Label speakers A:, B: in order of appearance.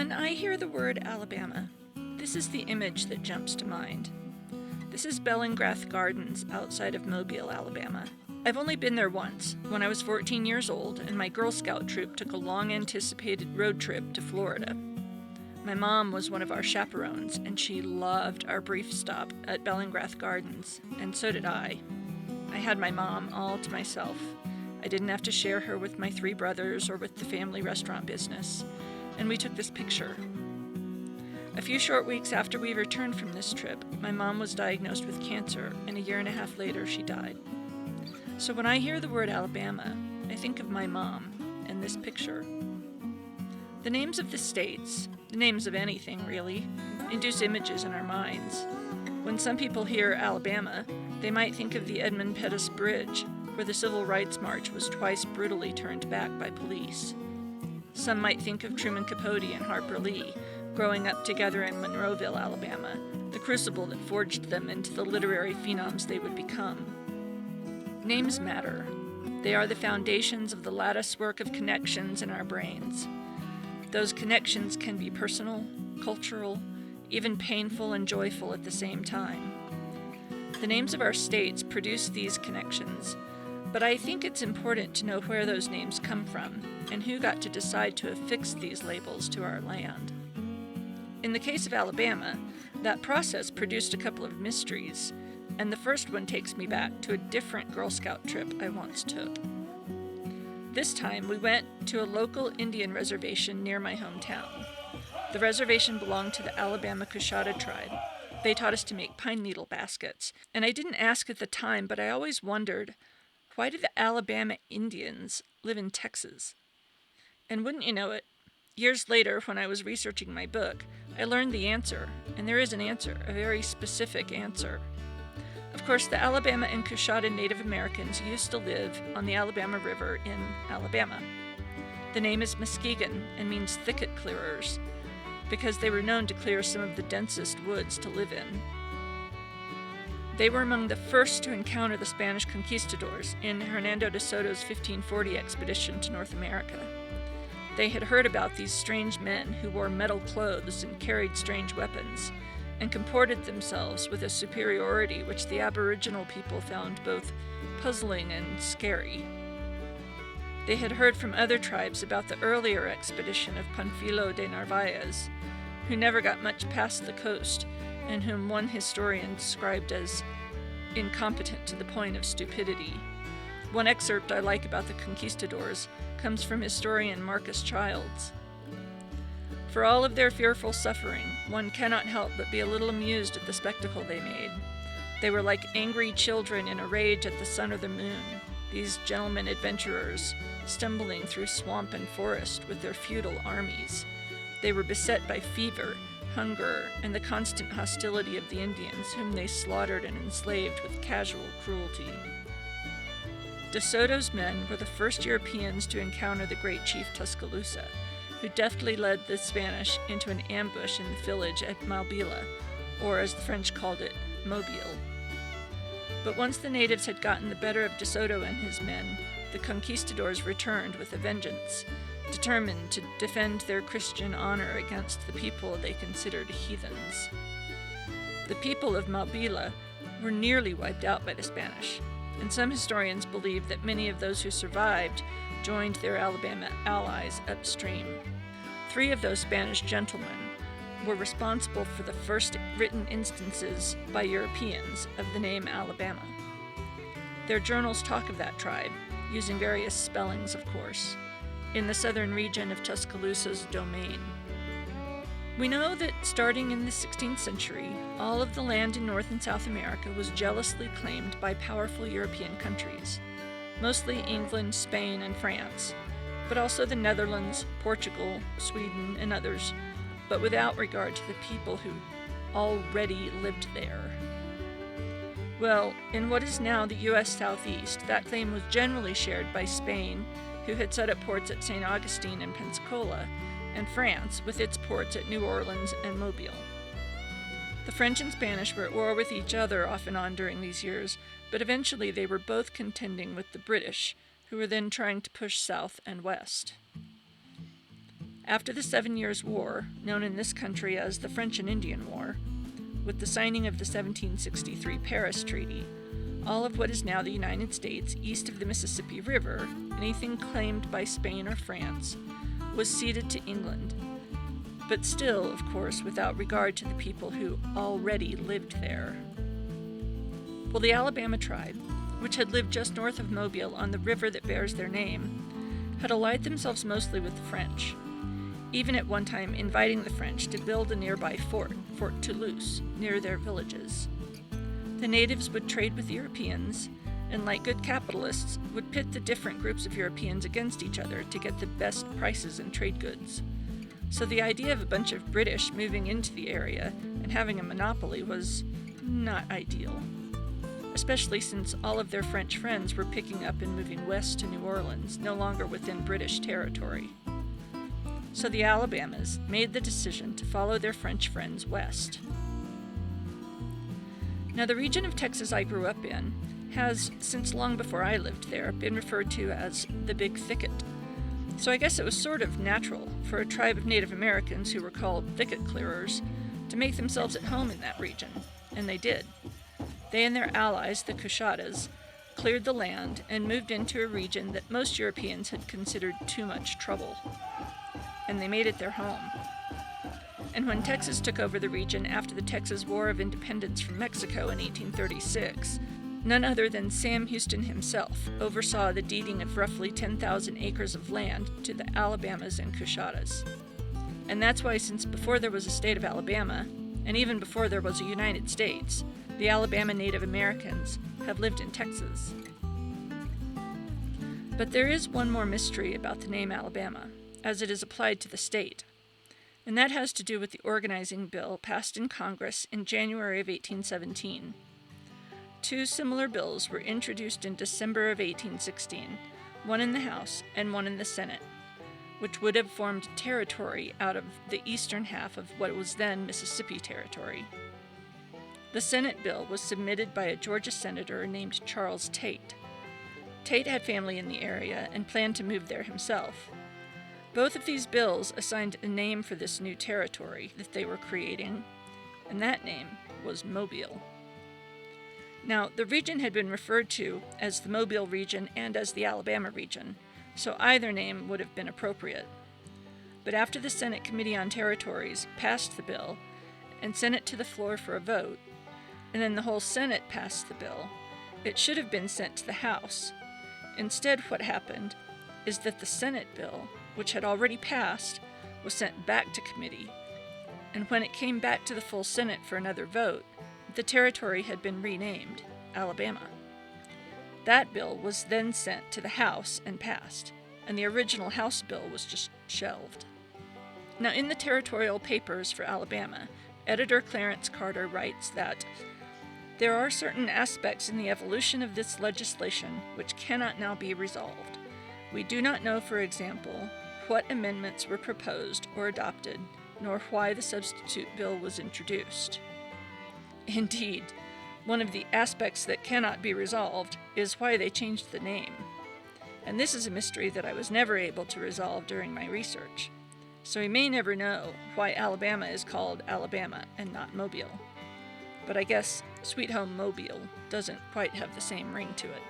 A: When I hear the word Alabama, this is the image that jumps to mind. This is Bellingrath Gardens outside of Mobile, Alabama. I've only been there once, when I was 14 years old and my Girl Scout troop took a long-anticipated road trip to Florida. My mom was one of our chaperones, and she loved our brief stop at Bellingrath Gardens, and so did I. I had my mom all to myself. I didn't have to share her with my 3 brothers or with the family restaurant business, and we took this picture. A few short weeks after we returned from this trip, my mom was diagnosed with cancer, and a year and a half later she died. So when I hear the word Alabama, I think of my mom and this picture. The names of the states, the names of anything really, induce images in our minds. When some people hear Alabama, they might think of the Edmund Pettus Bridge, where the Civil Rights March was twice brutally turned back by police. Some might think of Truman Capote and Harper Lee, growing up together in Monroeville, Alabama, the crucible that forged them into the literary phenoms they would become. Names matter. They are the foundations of the latticework of connections in our brains. Those connections can be personal, cultural, even painful and joyful at the same time. The names of our states produce these connections, but I think it's important to know where those names come from and who got to decide to affix these labels to our land. In the case of Alabama, that process produced a couple of mysteries, and the first one takes me back to a different Girl Scout trip I once took. This time, we went to a local Indian reservation near my hometown. The reservation belonged to the Alabama Coushatta tribe. They taught us to make pine needle baskets, and I didn't ask at the time, but I always wondered, why do the Alabama Indians live in Texas? And wouldn't you know it, years later, when I was researching my book, I learned the answer, and there is an answer, a very specific answer. Of course, the Alabama and Coushatta Native Americans used to live on the Alabama River in Alabama. The name is Muskegon and means thicket clearers, because they were known to clear some of the densest woods to live in. They were among the first to encounter the Spanish conquistadors in Hernando de Soto's 1540 expedition to North America. They had heard about these strange men who wore metal clothes and carried strange weapons, and comported themselves with a superiority which the Aboriginal people found both puzzling and scary. They had heard from other tribes about the earlier expedition of Panfilo de Narvaez, who never got much past the coast, and whom one historian described as incompetent to the point of stupidity. One excerpt I like about the conquistadors comes from historian Marcus Childs. For all of their fearful suffering, one cannot help but be a little amused at the spectacle they made. They were like angry children in a rage at the sun or the moon, these gentlemen adventurers, stumbling through swamp and forest with their feudal armies. They were beset by fever, hunger, and the constant hostility of the Indians, whom they slaughtered and enslaved with casual cruelty. De Soto's men were the first Europeans to encounter the great chief Tuscaloosa, who deftly led the Spanish into an ambush in the village at Malbila, or as the French called it, Mobile. But once the natives had gotten the better of De Soto and his men, the conquistadors returned with a vengeance, determined to defend their Christian honor against the people they considered heathens. The people of Malbila were nearly wiped out by the Spanish, and some historians believe that many of those who survived joined their Alabama allies upstream. 3 of those Spanish gentlemen were responsible for the first written instances by Europeans of the name Alabama. Their journals talk of that tribe, using various spellings, of course, in the southern region of Tuscaloosa's domain. We know that starting in the 16th century, all of the land in North and South America was jealously claimed by powerful European countries, mostly England, Spain, and France, but also the Netherlands, Portugal, Sweden, and others, but without regard to the people who already lived there. Well, in what is now the U.S. Southeast, that claim was generally shared by Spain, who had set up ports at St. Augustine and Pensacola, and France, with its ports at New Orleans and Mobile. The French and Spanish were at war with each other off and on during these years, but eventually they were both contending with the British, who were then trying to push south and west. After the 7 Years' War, known in this country as the French and Indian War, with the signing of the 1763 Paris Treaty, all of what is now the United States east of the Mississippi River, anything claimed by Spain or France, was ceded to England, but still, of course, without regard to the people who already lived there. Well, the Alabama tribe, which had lived just north of Mobile on the river that bears their name, had allied themselves mostly with the French, even at one time inviting the French to build a nearby fort, Fort Toulouse, near their villages. The natives would trade with Europeans, and like good capitalists, would pit the different groups of Europeans against each other to get the best prices in trade goods. So the idea of a bunch of British moving into the area and having a monopoly was not ideal, especially since all of their French friends were picking up and moving west to New Orleans, no longer within British territory. So the Alabamas made the decision to follow their French friends west. Now, the region of Texas I grew up in has, since long before I lived there, been referred to as the Big Thicket. So I guess it was sort of natural for a tribe of Native Americans who were called thicket clearers to make themselves at home in that region, and they did. They and their allies, the Coushatas, cleared the land and moved into a region that most Europeans had considered too much trouble, and they made it their home. And when Texas took over the region after the Texas War of Independence from Mexico in 1836, none other than Sam Houston himself oversaw the deeding of roughly 10,000 acres of land to the Alabamas and Coushatas. And that's why, since before there was a state of Alabama, and even before there was a United States, the Alabama Native Americans have lived in Texas. But there is one more mystery about the name Alabama, as it is applied to the state, and that has to do with the organizing bill passed in Congress in January of 1817. Two similar bills were introduced in December of 1816, one in the House and one in the Senate, which would have formed territory out of the eastern half of what was then Mississippi Territory. The Senate bill was submitted by a Georgia senator named Charles Tate. Tate had family in the area and planned to move there himself. Both of these bills assigned a name for this new territory that they were creating, and that name was Mobile. Now, the region had been referred to as the Mobile region and as the Alabama region, so either name would have been appropriate. But after the Senate Committee on Territories passed the bill and sent it to the floor for a vote, and then the whole Senate passed the bill, it should have been sent to the House. Instead, what happened is that the Senate bill, which had already passed, was sent back to committee, and when it came back to the full Senate for another vote, the territory had been renamed Alabama. That bill was then sent to the House and passed, and the original House bill was just shelved. Now, in the territorial papers for Alabama, editor Clarence Carter writes that there are certain aspects in the evolution of this legislation which cannot now be resolved. We do not know, for example, what amendments were proposed or adopted, nor why the substitute bill was introduced. Indeed, one of the aspects that cannot be resolved is why they changed the name. And this is a mystery that I was never able to resolve during my research. So we may never know why Alabama is called Alabama and not Mobile. But I guess Sweet Home Mobile doesn't quite have the same ring to it.